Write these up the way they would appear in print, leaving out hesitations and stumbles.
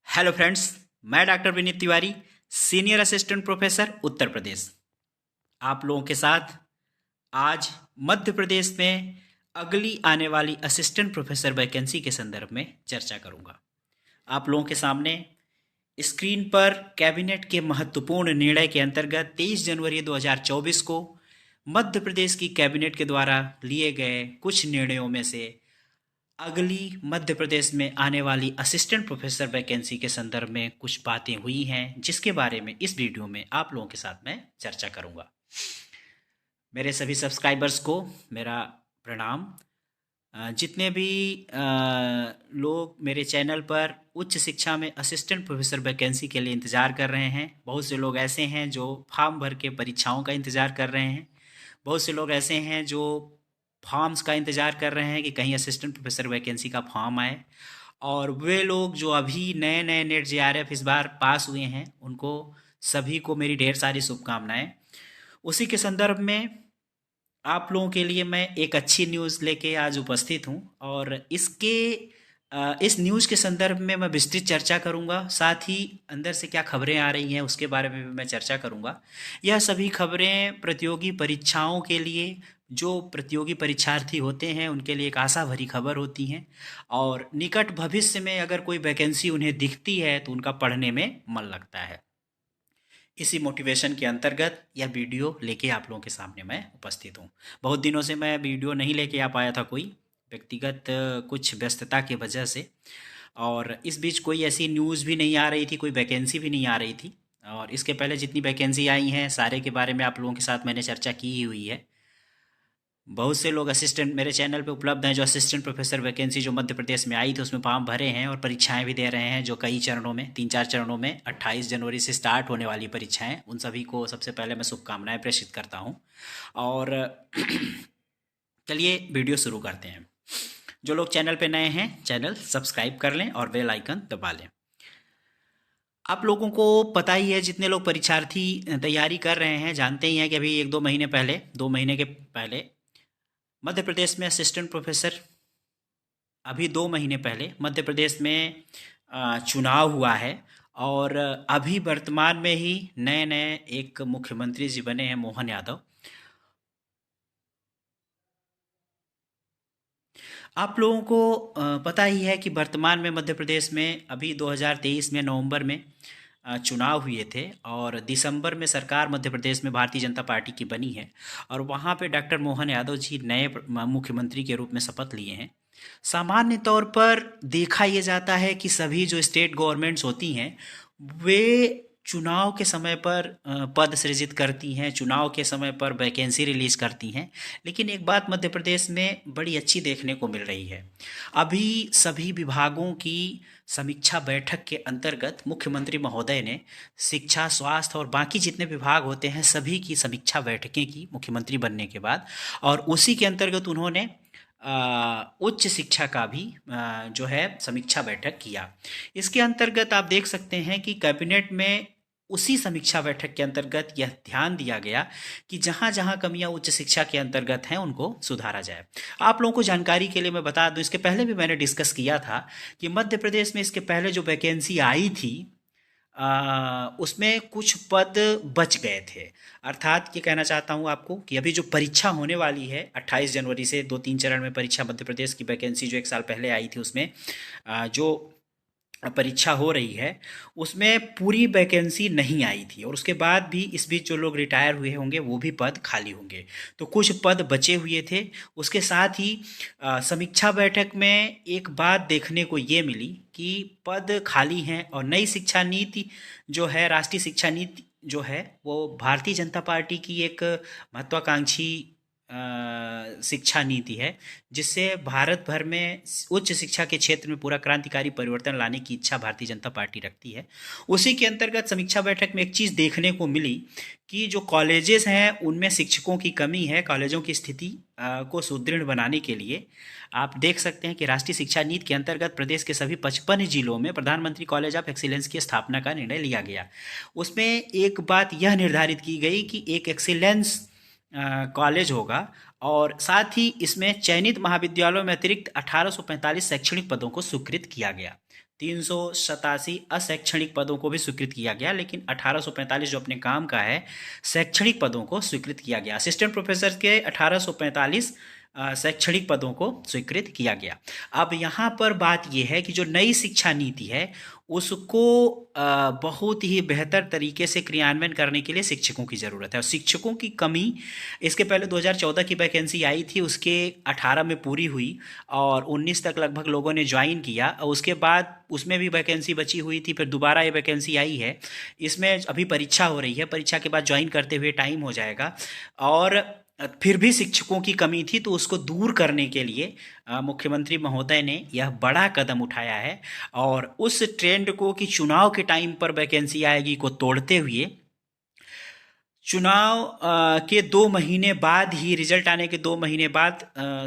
Hello friends, मैं doctor Vineet Tiwari, senior assistant professor Uttar Pradesh, आप लोगों के साथ आज मध्य प्रदेश में अगली आने वाली असिस्टेंट प्रोफेसर वैकेंसी के संदर्भ में चर्चा करूंगा। आप लोगों के सामने स्क्रीन पर कैबिनेट के महत्वपूर्ण निर्णय के अंतर्गत 23 जनवरी 2024 को मध्य प्रदेश की कैबिनेट के द्वारा लिए गए कुछ निर्णयों में से अगली मध्य प्रदेश में आने वाली असिस्टेंट प्रोफेसर वैकेंसी के संदर्भ में कुछ बातें हुई हैं, जिसके बारे में इस वीडियो में आप लोगों के साथ मैं चर्चा करूंगा। मेरे सभी सब्सक्राइबर्स को मेरा प्रणाम। जितने भी लोग मेरे चैनल पर उच्च शिक्षा में असिस्टेंट प्रोफेसर वैकेंसी के लिए इंतज़ार कर रहे हैं, बहुत से लोग ऐसे हैं जो फॉर्म भर के परीक्षाओं का इंतज़ार कर रहे हैं, बहुत से लोग ऐसे हैं जो फॉर्म्स का इंतज़ार कर रहे हैं कि कहीं असिस्टेंट प्रोफेसर वैकेंसी का फॉर्म आए, और वे लोग जो अभी नए नए नेट जेआरएफ इस बार पास हुए हैं, उनको सभी को मेरी ढेर सारी शुभकामनाएं। उसी के संदर्भ में आप लोगों के लिए मैं एक अच्छी न्यूज़ लेके आज उपस्थित हूँ, और इस न्यूज़ के संदर्भ में मैं विस्तृत चर्चा करूँगा। साथ ही अंदर से क्या खबरें आ रही हैं उसके बारे में भी मैं चर्चा करूँगा। यह सभी खबरें प्रतियोगी परीक्षाओं के लिए, जो प्रतियोगी परीक्षार्थी होते हैं उनके लिए एक आशा भरी खबर होती हैं, और निकट भविष्य में अगर कोई वैकेंसी उन्हें दिखती है तो उनका पढ़ने में मन लगता है। इसी मोटिवेशन के अंतर्गत यह वीडियो लेके आप लोगों के सामने मैं उपस्थित हूँ। बहुत दिनों से मैं वीडियो नहीं लेके आ पाया था, कोई व्यक्तिगत कुछ व्यस्तता की वजह से, और इस बीच कोई ऐसी न्यूज़ भी नहीं आ रही थी, कोई वैकेंसी भी नहीं आ रही थी। और इसके पहले जितनी वैकेंसी आई हैं सारे के बारे में आप लोगों के साथ मैंने चर्चा की ही हुई है। बहुत से लोग असिस्टेंट मेरे चैनल पे उपलब्ध हैं जो असिस्टेंट प्रोफेसर वैकेंसी जो मध्य प्रदेश में आई थी उसमें फॉर्म भरे हैं और परीक्षाएं भी दे रहे हैं, जो कई चरणों में, 3-4 चरणों में 28 जनवरी से स्टार्ट होने वाली परीक्षाएं। उन सभी को सबसे पहले मैं शुभकामनाएं प्रेषित करता हूं। और चलिए वीडियो शुरू करते हैं। जो लोग चैनल पे नए हैं चैनल सब्सक्राइब कर लें और बेल आइकन दबा लें। आप लोगों को पता ही है, जितने लोग परीक्षार्थी तैयारी कर रहे हैं जानते ही हैं कि अभी 1-2 महीने पहले, 2 महीने के पहले मध्य प्रदेश में असिस्टेंट प्रोफेसर, अभी 2 महीने पहले मध्य प्रदेश में चुनाव हुआ है, और अभी वर्तमान में ही नए नए एक मुख्यमंत्री जी बने हैं, मोहन यादव। आप लोगों को पता ही है कि वर्तमान में मध्य प्रदेश में अभी 2023 में नवंबर में चुनाव हुए थे, और दिसंबर में सरकार मध्य प्रदेश में भारतीय जनता पार्टी की बनी है, और वहाँ पे डॉक्टर मोहन यादव जी नए मुख्यमंत्री के रूप में शपथ लिए हैं। सामान्य तौर पर देखा ये जाता है कि सभी जो स्टेट गवर्नमेंट्स होती हैं वे चुनाव के समय पर पद सृजित करती हैं, चुनाव के समय पर वैकेंसी रिलीज करती हैं। लेकिन एक बात मध्य प्रदेश में बड़ी अच्छी देखने को मिल रही है। अभी सभी विभागों की समीक्षा बैठक के अंतर्गत मुख्यमंत्री महोदय ने शिक्षा, स्वास्थ्य और बाकी जितने विभाग होते हैं सभी की समीक्षा बैठकें की मुख्यमंत्री बनने के बाद, और उसी के अंतर्गत उन्होंने उच्च शिक्षा का भी जो है समीक्षा बैठक किया। इसके अंतर्गत आप देख सकते हैं कि कैबिनेट में उसी समीक्षा बैठक के अंतर्गत यह ध्यान दिया गया कि जहाँ जहाँ कमियाँ उच्च शिक्षा के अंतर्गत हैं उनको सुधारा जाए। आप लोगों को जानकारी के लिए मैं बता दूं, इसके पहले भी मैंने डिस्कस किया था कि मध्य प्रदेश में इसके पहले जो वैकेंसी आई थी उसमें कुछ पद बच गए थे। अर्थात ये कहना चाहता हूँ आपको कि अभी जो परीक्षा होने वाली है 28 जनवरी से 2-3 चरण में परीक्षा, मध्य प्रदेश की वैकेंसी जो 1 साल पहले आई थी उसमें जो परीक्षा हो रही है उसमें पूरी वैकेंसी नहीं आई थी, और उसके बाद भी इस बीच जो लोग रिटायर हुए होंगे वो भी पद खाली होंगे, तो कुछ पद बचे हुए थे। उसके साथ ही समीक्षा बैठक में एक बात देखने को ये मिली कि पद खाली हैं, और नई शिक्षा नीति जो है, राष्ट्रीय शिक्षा नीति जो है, वो भारतीय जनता पार्टी की एक महत्वाकांक्षी शिक्षा नीति है, जिससे भारत भर में उच्च शिक्षा के क्षेत्र में पूरा क्रांतिकारी परिवर्तन लाने की इच्छा भारतीय जनता पार्टी रखती है। उसी के अंतर्गत समीक्षा बैठक में एक चीज़ देखने को मिली कि जो कॉलेजेस हैं उनमें शिक्षकों की कमी है। कॉलेजों की स्थिति को सुदृढ़ बनाने के लिए आप देख सकते हैं कि राष्ट्रीय शिक्षा नीति के अंतर्गत प्रदेश के सभी 55 जिलों में प्रधानमंत्री कॉलेज ऑफ एक्सीलेंस की स्थापना का निर्णय लिया गया। उसमें एक बात यह निर्धारित की गई कि एक एक्सीलेंस कॉलेज होगा, और साथ ही इसमें चयनित महाविद्यालयों में अतिरिक्त 1845 शैक्षणिक पदों को स्वीकृत किया गया। 387 अशैक्षणिक पदों को भी स्वीकृत किया गया, लेकिन 1845 जो अपने काम का है शैक्षणिक पदों को स्वीकृत किया गया। असिस्टेंट प्रोफेसर के 1845 शैक्षणिक पदों को स्वीकृत किया गया। अब यहाँ पर बात यह है कि जो नई शिक्षा नीति है उसको बहुत ही बेहतर तरीके से क्रियान्वयन करने के लिए शिक्षकों की ज़रूरत है, और शिक्षकों की कमी इसके पहले 2014 की वैकेंसी आई थी, उसके 18 में पूरी हुई और 19 तक लगभग लोगों ने ज्वाइन किया, और उसके बाद उसमें भी वैकेंसी बची हुई थी, फिर दोबारा ये वैकेंसी आई है। इसमें अभी परीक्षा हो रही है, परीक्षा के बाद ज्वाइन करते हुए टाइम हो जाएगा, और फिर भी शिक्षकों की कमी थी, तो उसको दूर करने के लिए मुख्यमंत्री महोदय ने यह बड़ा कदम उठाया है, और उस ट्रेंड को कि चुनाव के टाइम पर वैकेंसी आएगी को तोड़ते हुए चुनाव के 2 महीने बाद ही, रिजल्ट आने के 2 महीने बाद,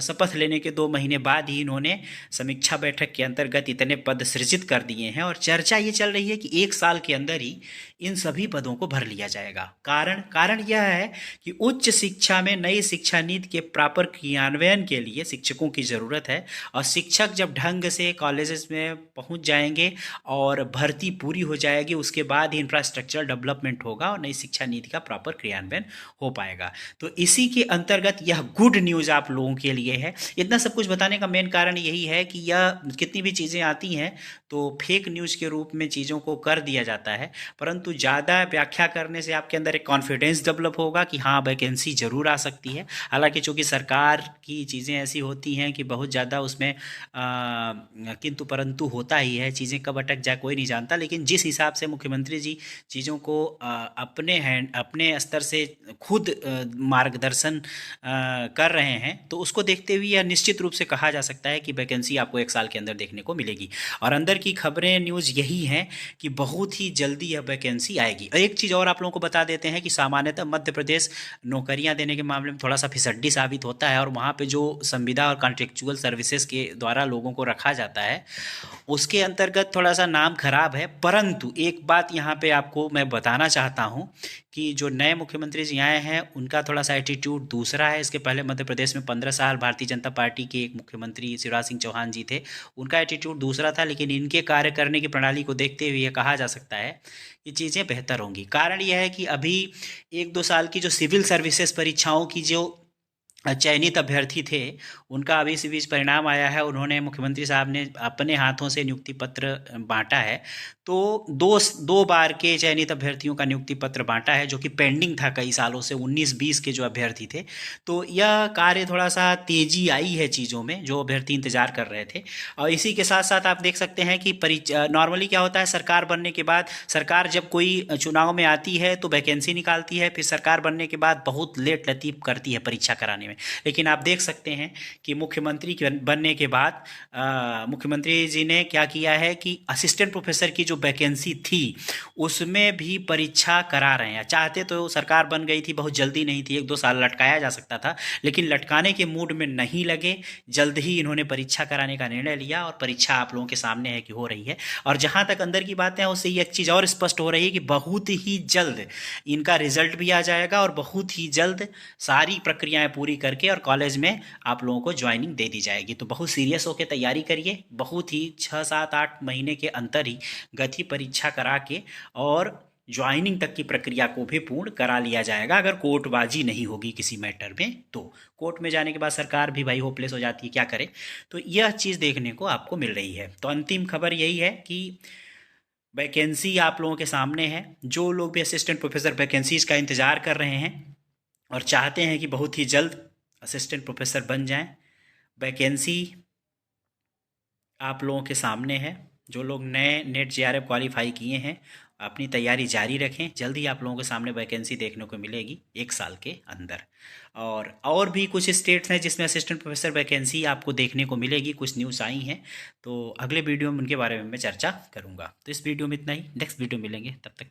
शपथ लेने के 2 महीने बाद ही इन्होंने समीक्षा बैठक के अंतर्गत इतने पद सृजित कर दिए हैं, और चर्चा ये चल रही है कि 1 साल के अंदर ही इन सभी पदों को भर लिया जाएगा। कारण यह है कि उच्च शिक्षा में नई शिक्षा नीति के प्रॉपर क्रियान्वयन के लिए शिक्षकों की ज़रूरत है, और शिक्षक जब ढंग से कॉलेजेस में पहुंच जाएंगे और भर्ती पूरी हो जाएगी, उसके बाद ही इंफ्रास्ट्रक्चर डेवलपमेंट होगा और नई शिक्षा नीति का प्रॉपर क्रियान्वयन हो पाएगा। तो इसी के अंतर्गत यह गुड न्यूज़ आप लोगों के लिए है। इतना सब कुछ बताने का मेन कारण यही है कि यह कितनी भी चीज़ें आती हैं तो फेक न्यूज़ के रूप में चीज़ों को कर दिया जाता है, परंतु ज़्यादा व्याख्या करने से आपके अंदर एक कॉन्फिडेंस डेवलप होगा कि हाँ वैकेंसी ज़रूर आ सकती है। हालांकि चूँकि सरकार की चीज़ें ऐसी होती हैं कि बहुत ज़्यादा उसमें किंतु परंतु होता ही है, चीज़ें कब अटक जाए कोई नहीं जानता, लेकिन जिस हिसाब से मुख्यमंत्री जी चीज़ों को अपने स्तर से खुद मार्गदर्शन कर रहे हैं, तो उसको देखते हुए यह निश्चित रूप से कहा जा सकता है कि वैकेंसी आपको 1 साल के अंदर देखने को मिलेगी। और अंदर की खबरें न्यूज़ यही हैं कि बहुत ही जल्दी यह वैकेंसी आएगी। और एक चीज़ और आप लोगों को बता देते हैं कि सामान्यतः मध्य प्रदेश नौकरियां देने के मामले में थोड़ा सा फिसड्डी साबित होता है, और वहाँ पे जो संविदा और कॉन्ट्रेक्चुअल सर्विसेज के द्वारा लोगों को रखा जाता है उसके अंतर्गत थोड़ा सा नाम खराब है। परंतु एक बात यहाँ पे आपको मैं बताना चाहता हूँ कि जो नए मुख्यमंत्री जी आए हैं उनका थोड़ा सा एटीट्यूड दूसरा है। इसके पहले मध्य प्रदेश में 15 साल भारतीय जनता पार्टी के एक मुख्यमंत्री शिवराज सिंह चौहान जी थे, उनका एटीट्यूड दूसरा था, लेकिन इनके कार्य करने की प्रणाली को देखते हुए यह कहा जा सकता है कि चीज़ें बेहतर होंगी। कारण यह है कि अभी 1-2 साल की जो सिविल सर्विसेज परीक्षाओं की जो चयनित अभ्यर्थी थे उनका अभी इसी बीच परिणाम आया है, उन्होंने मुख्यमंत्री साहब ने अपने हाथों से नियुक्ति पत्र बांटा है, तो दो बार के चयनित अभ्यर्थियों का नियुक्ति पत्र बांटा है जो कि पेंडिंग था कई सालों से, 19-20 के जो अभ्यर्थी थे। तो यह कार्य थोड़ा सा तेजी आई है चीज़ों में, जो अभ्यर्थी इंतजार कर रहे थे। और इसी के साथ साथ आप देख सकते हैं कि नॉर्मली क्या होता है, सरकार बनने के बाद सरकार जब कोई चुनाव में आती है तो वैकेंसी निकालती है, फिर सरकार बनने के बाद बहुत लेट लतीफ़ करती है परीक्षा कराने में। लेकिन आप देख सकते हैं कि मुख्यमंत्री बनने के बाद मुख्यमंत्री जी ने क्या किया है कि असिस्टेंट प्रोफेसर की जो वैकेंसी थी उसमें भी परीक्षा करा रहे हैं। चाहते तो सरकार बन गई थी, बहुत जल्दी नहीं थी, 1-2 साल लटकाया जा सकता था, लेकिन लटकाने के मूड में नहीं लगे, जल्द ही इन्होंने परीक्षा कराने का निर्णय लिया, और परीक्षा आप लोगों के सामने है कि हो रही है। और जहाँ तक अंदर की बातें हैं उससे एक चीज़ और स्पष्ट हो रही है कि बहुत ही जल्द इनका रिजल्ट भी आ जाएगा, और बहुत ही जल्द सारी प्रक्रियाएं पूरी करके और कॉलेज में आप लोगों को ज्वाइनिंग दे दी जाएगी। तो बहुत सीरियस होकर तैयारी करिए, बहुत ही 6-7-8 महीने के अंतर ही गति परीक्षा करा के और ज्वाइनिंग तक की प्रक्रिया को भी पूर्ण करा लिया जाएगा, अगर कोर्टबाजी नहीं होगी किसी मैटर में। तो कोर्ट में जाने के बाद सरकार भी भाई होपलेस हो जाती है, क्या करे। तो यह चीज़ देखने को आपको मिल रही है। तो अंतिम खबर यही है कि वैकेंसी आप लोगों के सामने है। जो लोग भी असिस्टेंट प्रोफेसर वैकेंसीज का इंतज़ार कर रहे हैं और चाहते हैं कि बहुत ही जल्द असिस्टेंट प्रोफेसर बन जाएं, वैकेंसी आप लोगों के सामने है। जो लोग नए नेट जेआरएफ क्वालिफाई किए हैं अपनी तैयारी जारी रखें, जल्द ही आप लोगों के सामने वैकेंसी देखने को मिलेगी 1 साल के अंदर। और भी कुछ स्टेट्स हैं जिसमें असिस्टेंट प्रोफेसर वैकेंसी आपको देखने को मिलेगी, कुछ न्यूज़ आई हैं, तो अगले वीडियो में उनके बारे में मैं चर्चा करूँगा। तो इस वीडियो में इतना ही, नेक्स्ट वीडियो मिलेंगे, तब तक